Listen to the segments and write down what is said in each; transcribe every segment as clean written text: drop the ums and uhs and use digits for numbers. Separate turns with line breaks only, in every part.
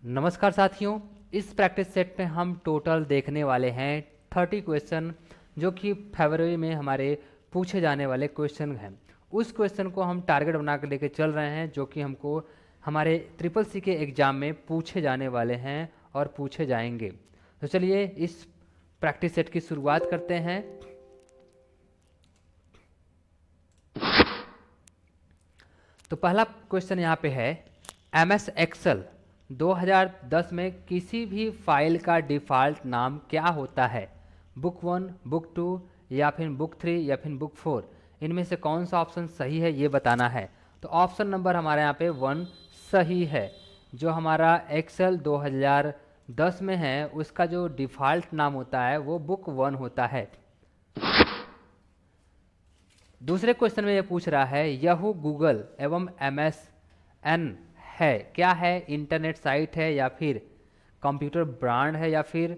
नमस्कार साथियों। इस प्रैक्टिस सेट में हम टोटल देखने वाले हैं 30 क्वेश्चन जो कि फरवरी में हमारे पूछे जाने वाले क्वेश्चन हैं। उस क्वेश्चन को हम टारगेट बना कर लेके चल रहे हैं जो कि हमको हमारे ट्रिपल सी के एग्ज़ाम में पूछे जाने वाले हैं और पूछे जाएंगे। तो चलिए इस प्रैक्टिस सेट की शुरुआत करते हैं। तो पहला क्वेश्चन यहाँ पे है, MS एक्सेल 2010 में किसी भी फाइल का डिफ़ॉल्ट नाम क्या होता है? बुक 1, बुक 2 या फिर बुक 3 या फिर बुक 4? इनमें से कौन सा ऑप्शन सही है ये बताना है। तो ऑप्शन नंबर हमारे यहाँ पे 1 सही है। जो हमारा एक्सेल 2010 में है उसका जो डिफ़ॉल्ट नाम होता है वो बुक 1 होता है। दूसरे क्वेश्चन में ये पूछ रहा है, यहू गूगल एवं MSN है क्या है? इंटरनेट साइट है या फिर कंप्यूटर ब्रांड है या फिर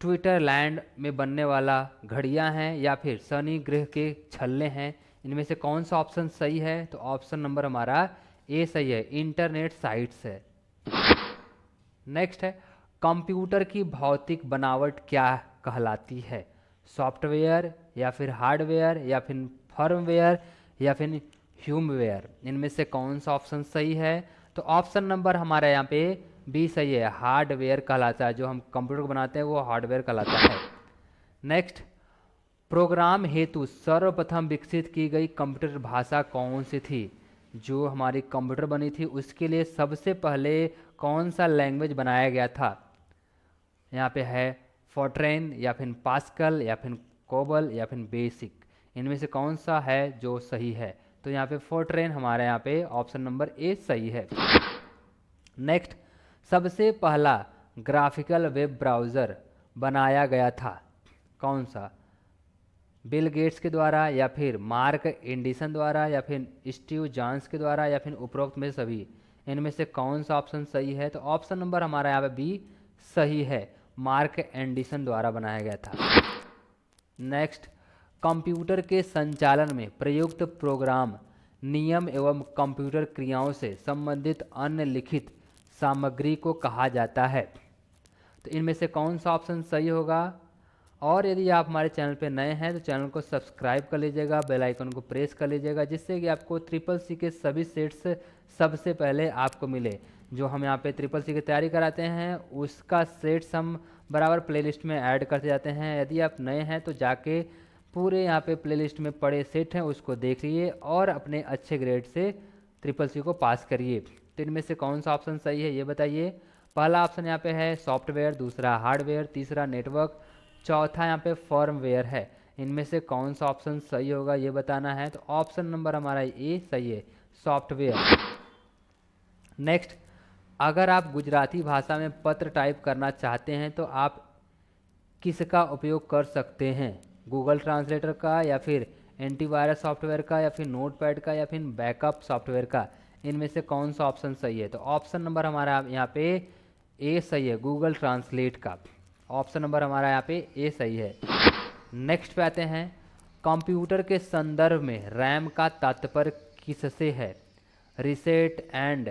ट्विटर लैंड में बनने वाला घड़ियां हैं या फिर शनि ग्रह के छल्ले हैं? इनमें से कौन सा ऑप्शन सही है? तो ऑप्शन नंबर हमारा ए सही है, इंटरनेट साइट्स है। नेक्स्ट है, कंप्यूटर की भौतिक बनावट क्या कहलाती है? सॉफ्टवेयर या फिर हार्डवेयर या फिर फर्मवेयर या फिर ह्यूमवेयर? इनमें से कौन सा ऑप्शन सही है? तो ऑप्शन नंबर हमारे यहाँ पे बी सही है, हार्डवेयर कहलाता है। जो हम कंप्यूटर को बनाते हैं वो हार्डवेयर कहलाता है। नेक्स्ट, प्रोग्राम हेतु सर्वप्रथम विकसित की गई कंप्यूटर भाषा कौन सी थी? जो हमारी कंप्यूटर बनी थी उसके लिए सबसे पहले कौन सा लैंग्वेज बनाया गया था? यहाँ पे है फोर्ट्रेन या फिर पास्कल या फिर कोबल या फिर बेसिक? इनमें से कौन सा है जो सही है? तो यहाँ पे फोर्ट्रेन हमारे यहाँ पे ऑप्शन नंबर ए सही है। नेक्स्ट, सबसे पहला ग्राफिकल वेब ब्राउज़र बनाया गया था कौन सा? बिल गेट्स के द्वारा या फिर मार्क एंडरसन द्वारा या फिर स्टीव जॉब्स के द्वारा या फिर उपरोक्त में सभी? इनमें से कौन सा ऑप्शन सही है? तो ऑप्शन नंबर हमारा यहाँ पे बी सही है, मार्क एंडरसन द्वारा बनाया गया था। नेक्स्ट, कंप्यूटर के संचालन में प्रयुक्त प्रोग्राम नियम एवं कंप्यूटर क्रियाओं से संबंधित अन्य लिखित सामग्री को कहा जाता है? तो इनमें से कौन सा ऑप्शन सही होगा? और यदि आप हमारे चैनल पर नए हैं तो चैनल को सब्सक्राइब कर लीजिएगा, बेल आइकन को प्रेस कर लीजिएगा, जिससे कि आपको ट्रिपल सी के सभी सेट्स सबसे पहले आपको मिले। जो हम यहाँ पे ट्रिपल सी की तैयारी कराते हैं उसका सेट्स हम बराबर प्लेलिस्ट में ऐड करते जाते हैं। यदि आप नए हैं तो जाके पूरे यहाँ पे प्लेलिस्ट में पड़े सेट हैं उसको देखिए और अपने अच्छे ग्रेड से ट्रिपल सी को पास करिए। तो इनमें से कौन सा ऑप्शन सही है ये बताइए। पहला ऑप्शन यहाँ पे है सॉफ्टवेयर, दूसरा हार्डवेयर, तीसरा नेटवर्क, चौथा यहाँ पे फर्मवेयर है। इनमें से कौन सा ऑप्शन सही होगा ये बताना है। तो ऑप्शन नंबर हमारा ए सही है, सॉफ्टवेयर। नेक्स्ट, अगर आप गुजराती भाषा में पत्र टाइप करना चाहते हैं तो आप किसका उपयोग कर सकते हैं? गूगल ट्रांसलेटर का या फिर एंटीवायरस सॉफ्टवेयर का या फिर नोटपैड का या फिर बैकअप सॉफ्टवेयर का? इनमें से कौन सा ऑप्शन सही है? तो ऑप्शन नंबर हमारा यहाँ पे ए सही है, गूगल ट्रांसलेट का। ऑप्शन नंबर हमारा यहाँ पे ए सही है। नेक्स्ट पे आते हैं, कंप्यूटर के संदर्भ में रैम का तात्पर्य किससे है? रिसेट एंड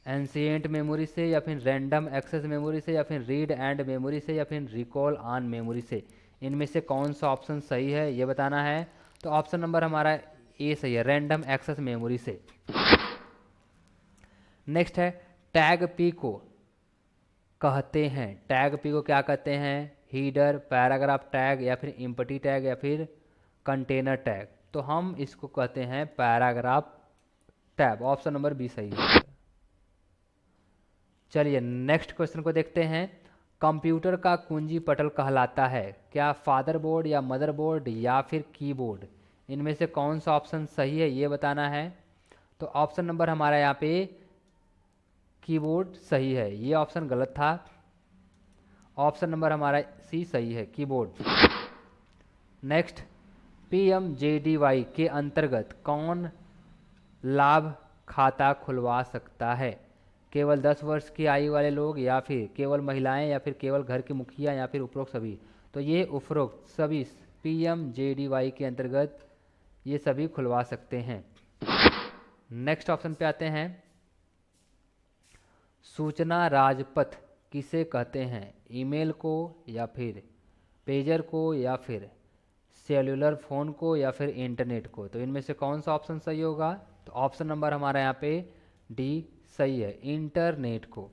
एंशिएंट मेमोरी से या फिर रैंडम एक्सेस मेमोरी से या फिर रीड एंड मेमोरी से या फिर रिकॉल ऑन मेमोरी से? इनमें से कौन सा ऑप्शन सही है ये बताना है। तो ऑप्शन नंबर हमारा ए सही है, रैंडम एक्सेस मेमोरी से। नेक्स्ट है, टैग पी को कहते हैं? टैग पी को क्या कहते हैं? हीडर, पैराग्राफ टैग या फिर इम्पटी टैग या फिर कंटेनर टैग? तो हम इसको कहते हैं paragraph tag. Option number B सही है। चलिए नेक्स्ट क्वेश्चन को देखते हैं, कंप्यूटर का कुंजी पटल कहलाता है क्या? फादरबोर्ड या मदरबोर्ड या फिर कीबोर्ड? इनमें से कौन सा ऑप्शन सही है ये बताना है। तो ऑप्शन नंबर हमारा यहाँ पे कीबोर्ड सही है, ये ऑप्शन गलत था। ऑप्शन नंबर हमारा सी सही है, कीबोर्ड। नेक्स्ट, PMJDY के अंतर्गत कौन लाभ खाता खुलवा सकता है? केवल 10 वर्ष की आयु वाले लोग या फिर केवल महिलाएं या फिर केवल घर के मुखिया या फिर उपरोक्त सभी? तो ये उपरोक्त सभी PMJDY के अंतर्गत ये सभी खुलवा सकते हैं। नेक्स्ट ऑप्शन पे आते हैं, सूचना राजपथ किसे कहते हैं? ईमेल को या फिर पेजर को या फिर सेल्युलर फ़ोन को या फिर इंटरनेट को? तो इनमें से कौन सा ऑप्शन सही होगा? तो ऑप्शन नंबर हमारा यहाँ पे डी सही है, इंटरनेट को।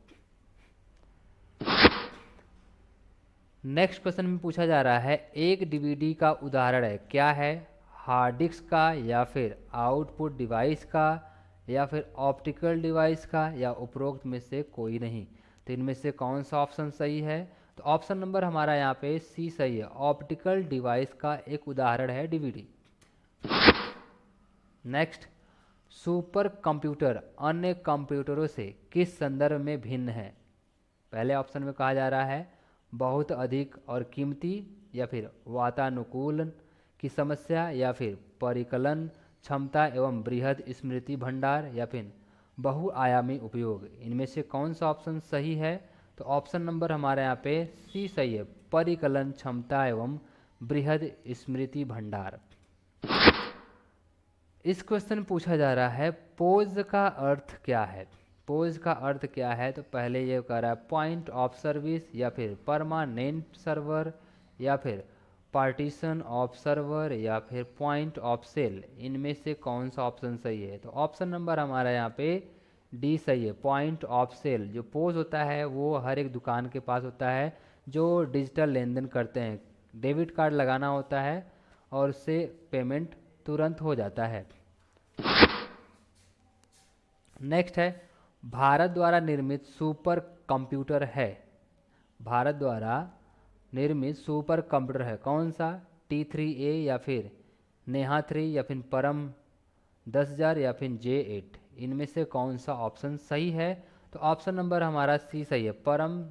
नेक्स्ट क्वेश्चन में पूछा जा रहा है एक डीवीडी का उदाहरण है, क्या है? हार्ड डिस्क का या फिर आउटपुट डिवाइस का या फिर ऑप्टिकल डिवाइस का या उपरोक्त में से कोई नहीं? तो इनमें से कौन सा ऑप्शन सही है? तो ऑप्शन नंबर हमारा यहाँ पे सी सही है, ऑप्टिकल डिवाइस का एक उदाहरण है डीवीडी। नेक्स्ट, सुपर कंप्यूटर अन्य कंप्यूटरों से किस संदर्भ में भिन्न है? पहले ऑप्शन में कहा जा रहा है बहुत अधिक और कीमती या फिर वातानुकूलन की समस्या या फिर परिकलन क्षमता एवं बृहद स्मृति भंडार या फिर बहुआयामी उपयोग। इनमें से कौन सा ऑप्शन सही है? तो ऑप्शन नंबर हमारे यहाँ पे सी सही है, परिकलन क्षमता एवं बृहद स्मृति भंडार। इस क्वेश्चन में पूछा जा रहा है पोज का अर्थ क्या है? पोज का अर्थ क्या है? तो पहले ये कह रहा है पॉइंट ऑफ सर्विस या फिर परमानेंट सर्वर या फिर पार्टीशन ऑफ सर्वर या फिर पॉइंट ऑफ सेल। इनमें से कौन सा ऑप्शन सही है? तो ऑप्शन नंबर हमारा यहाँ पे डी सही है, पॉइंट ऑफ सेल। जो पोज होता है वो हर एक दुकान के पास होता है जो डिजिटल लेन देन करते हैं, डेबिट कार्ड लगाना होता है और उससे पेमेंट तुरंत हो जाता है। नेक्स्ट है भारत द्वारा निर्मित सुपर कंप्यूटर है, भारत द्वारा निर्मित सुपर कंप्यूटर है कौन सा? T3A या फिर नेहा 3 या फिर परम 10,000 या फिर J8। इनमें से कौन सा ऑप्शन सही है? तो ऑप्शन नंबर हमारा सी सही है, परम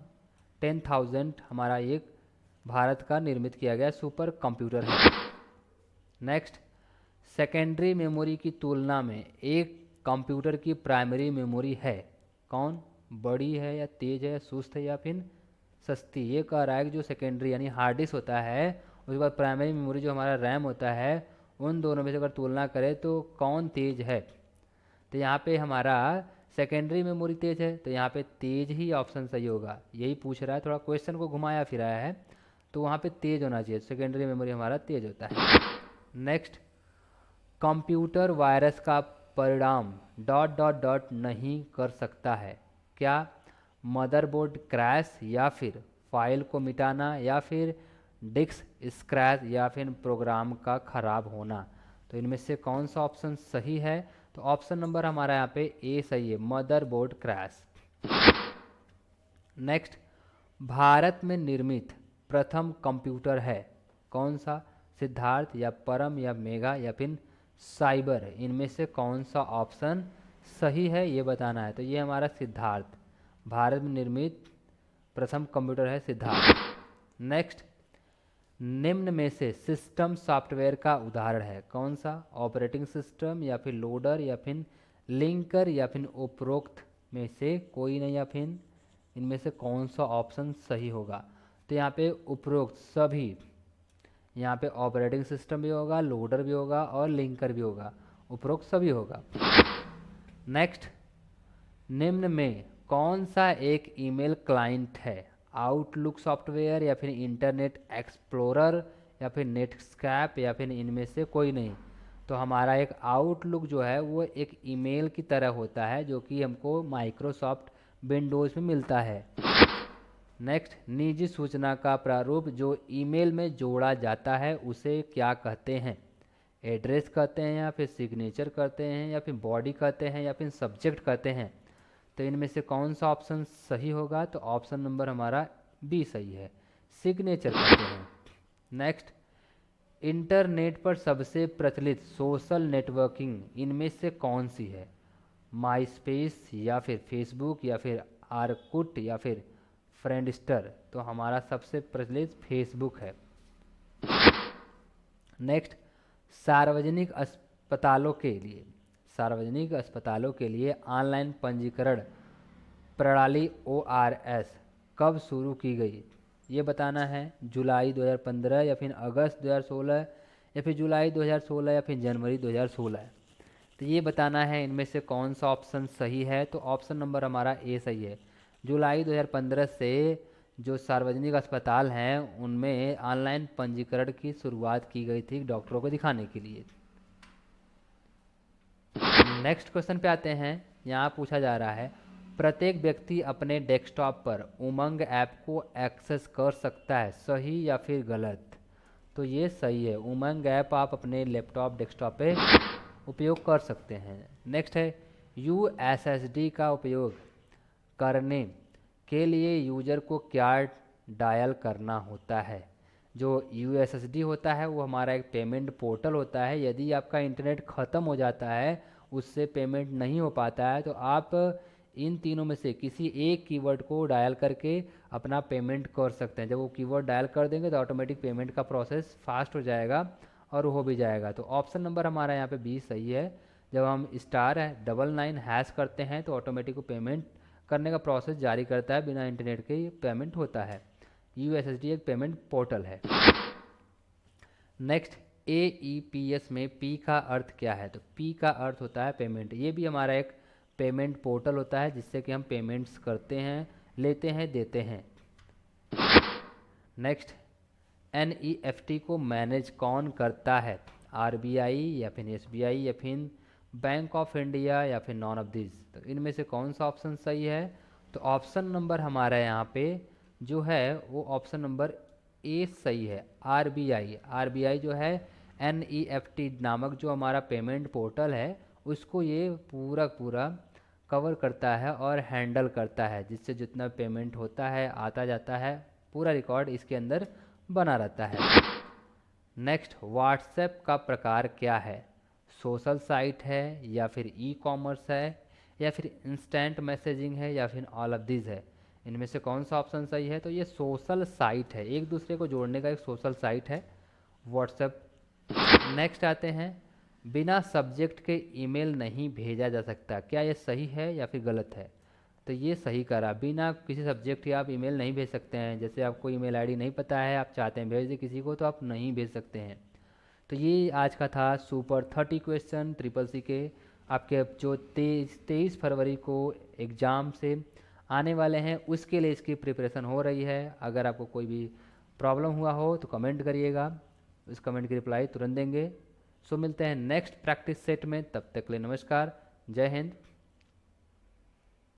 10,000 हमारा एक भारत का निर्मित किया गया सुपर कंप्यूटर है। नेक्स्ट, सेकेंडरी मेमोरी की तुलना में एक कंप्यूटर की प्राइमरी मेमोरी है कौन? बड़ी है या तेज है, सुस्त है या फिर सस्ती? ये कह रहा है कि जो सेकेंडरी यानी हार्ड डिस्क होता है उसके बाद प्राइमरी मेमोरी जो हमारा रैम होता है, उन दोनों में से अगर तुलना करें तो कौन तेज है? तो यहाँ पे हमारा सेकेंडरी मेमोरी तेज है, तो यहाँ पे तेज ही ऑप्शन सही होगा। यही पूछ रहा है, थोड़ा क्वेश्चन को घुमाया फिराया है, तो वहाँ पे तेज होना चाहिए, सेकेंडरी मेमोरी हमारा तेज होता है। नेक्स्ट, कंप्यूटर वायरस का परिणाम डॉट डॉट डॉट नहीं कर सकता है, क्या? मदरबोर्ड क्रैश या फिर फाइल को मिटाना या फिर डिस्क स्क्रैच या फिर प्रोग्राम का खराब होना? तो इनमें से कौन सा ऑप्शन सही है? तो ऑप्शन नंबर हमारा यहाँ पे ए सही है, मदरबोर्ड क्रैश। नेक्स्ट, भारत में निर्मित प्रथम कंप्यूटर है कौन सा? सिद्धार्थ या परम या मेगा या फिर साइबर? इनमें से कौन सा ऑप्शन सही है ये बताना है। तो ये हमारा सिद्धार्थ, भारत में निर्मित प्रथम कंप्यूटर है सिद्धार्थ। नेक्स्ट, निम्न में से सिस्टम सॉफ्टवेयर का उदाहरण है कौन सा? ऑपरेटिंग सिस्टम या फिर लोडर या फिर लिंकर या फिर उपरोक्त में से कोई नहीं या फिर इनमें से कौन सा ऑप्शन सही होगा? तो यहाँ पे उपरोक्त सभी, यहाँ पे ऑपरेटिंग सिस्टम भी होगा, लोडर भी होगा और लिंकर भी होगा, उपरोक्त सभी होगा। नेक्स्ट, निम्न में कौन सा एक ईमेल क्लाइंट है? आउटलुक सॉफ्टवेयर या फिर इंटरनेट एक्सप्लोरर या फिर नेटस्कैप या फिर इनमें से कोई नहीं? तो हमारा एक आउटलुक जो है वो एक ईमेल की तरह होता है जो कि हमको माइक्रोसॉफ्ट विंडोज़ में मिलता है। नेक्स्ट, निजी सूचना का प्रारूप जो ईमेल में जोड़ा जाता है उसे क्या कहते हैं? एड्रेस कहते हैं या फिर सिग्नेचर कहते हैं या फिर बॉडी कहते हैं या फिर सब्जेक्ट कहते हैं? तो इनमें से कौन सा ऑप्शन सही होगा? तो ऑप्शन नंबर हमारा बी सही है, सिग्नेचर कहते हैं। नेक्स्ट, इंटरनेट पर सबसे प्रचलित सोशल नेटवर्किंग इनमें से कौन सी है? माई स्पेस या फिर फेसबुक या फिर आर्कुट या फिर फ्रेंडस्टर? तो हमारा सबसे प्रचलित फेसबुक है। नेक्स्ट, सार्वजनिक अस्पतालों के लिए ऑनलाइन पंजीकरण प्रणाली ORS कब शुरू की गई? ये बताना है, जुलाई 2015 या फिर अगस्त 2016 या फिर जुलाई 2016 या फिर जनवरी 2016? तो ये बताना है इनमें से कौन सा ऑप्शन सही है। तो ऑप्शन नंबर हमारा ए सही है, जुलाई 2015 से जो सार्वजनिक अस्पताल हैं उनमें ऑनलाइन पंजीकरण की शुरुआत की गई थी डॉक्टरों को दिखाने के लिए। नेक्स्ट क्वेश्चन पे आते हैं। यहाँ पूछा जा रहा है प्रत्येक व्यक्ति अपने डेस्कटॉप पर उमंग ऐप को एक्सेस कर सकता है, सही या फिर गलत? तो ये सही है, उमंग ऐप आप अपने लैपटॉप डेस्कटॉप पे उपयोग कर सकते हैं। नेक्स्ट है यूएसएसडी का उपयोग करने के लिए यूजर को क्या डायल करना होता है? जो यूएसएसडी होता है वो हमारा एक पेमेंट पोर्टल होता है। यदि आपका इंटरनेट ख़त्म हो जाता है, उससे पेमेंट नहीं हो पाता है, तो आप इन तीनों में से किसी एक कीवर्ड को डायल करके अपना पेमेंट कर सकते हैं। जब वो कीवर्ड डायल कर देंगे तो ऑटोमेटिक पेमेंट का प्रोसेस फास्ट हो जाएगा और हो भी जाएगा। तो ऑप्शन नंबर हमारा यहाँ पे बी सही है। जब हम *99# करते हैं तो ऑटोमेटिक वो पेमेंट करने का प्रोसेस जारी करता है, बिना इंटरनेट के ही पेमेंट होता है। यूएसएसडी एक पेमेंट पोर्टल है। नेक्स्ट एईपीएस में पी का अर्थ क्या है? तो पी का अर्थ होता है पेमेंट। ये भी हमारा एक पेमेंट पोर्टल होता है जिससे कि हम पेमेंट्स करते हैं, लेते हैं, देते हैं। नेक्स्ट एनईएफटी को मैनेज कौन करता है? आरबीआई या फिर एसबीआई या फिर बैंक ऑफ इंडिया या फिर नॉन ऑफ दिस? तो इनमें से कौन सा ऑप्शन सही है? तो ऑप्शन नंबर हमारा यहाँ पे जो है वो ऑप्शन नंबर ए सही है, आरबीआई। आरबीआई जो है एनईएफटी नामक जो हमारा पेमेंट पोर्टल है उसको ये पूरा पूरा कवर करता है और हैंडल करता है, जिससे जितना पेमेंट होता है, आता जाता है, पूरा रिकॉर्ड इसके अंदर बना रहता है। नेक्स्ट व्हाट्सएप का प्रकार क्या है? सोशल साइट है या फिर ई कॉमर्स है या फिर इंस्टेंट मैसेजिंग है या फिर ऑल ऑफ दिस है? इनमें से कौन सा ऑप्शन सही है? तो ये सोशल साइट है, एक दूसरे को जोड़ने का एक सोशल साइट है व्हाट्सएप। नेक्स्ट आते हैं बिना सब्जेक्ट के ईमेल नहीं भेजा जा सकता, क्या ये सही है या फिर गलत है? तो ये सही करा, बिना किसी सब्जेक्ट के आप ईमेल नहीं भेज सकते हैं। जैसे आपको ईमेल आईडी नहीं पता है, आप चाहते हैं भेज दें किसी को, तो आप नहीं भेज सकते हैं। तो ये आज का था सुपर 30 क्वेश्चन ट्रिपल सी के, आपके जो 23 फरवरी को एग्ज़ाम से आने वाले हैं उसके लिए इसकी प्रिपरेशन हो रही है। अगर आपको कोई भी प्रॉब्लम हुआ हो तो कमेंट करिएगा, उस कमेंट की रिप्लाई तुरंत देंगे। सो मिलते हैं नेक्स्ट प्रैक्टिस सेट में, तब तक के लिए नमस्कार, जय हिंद।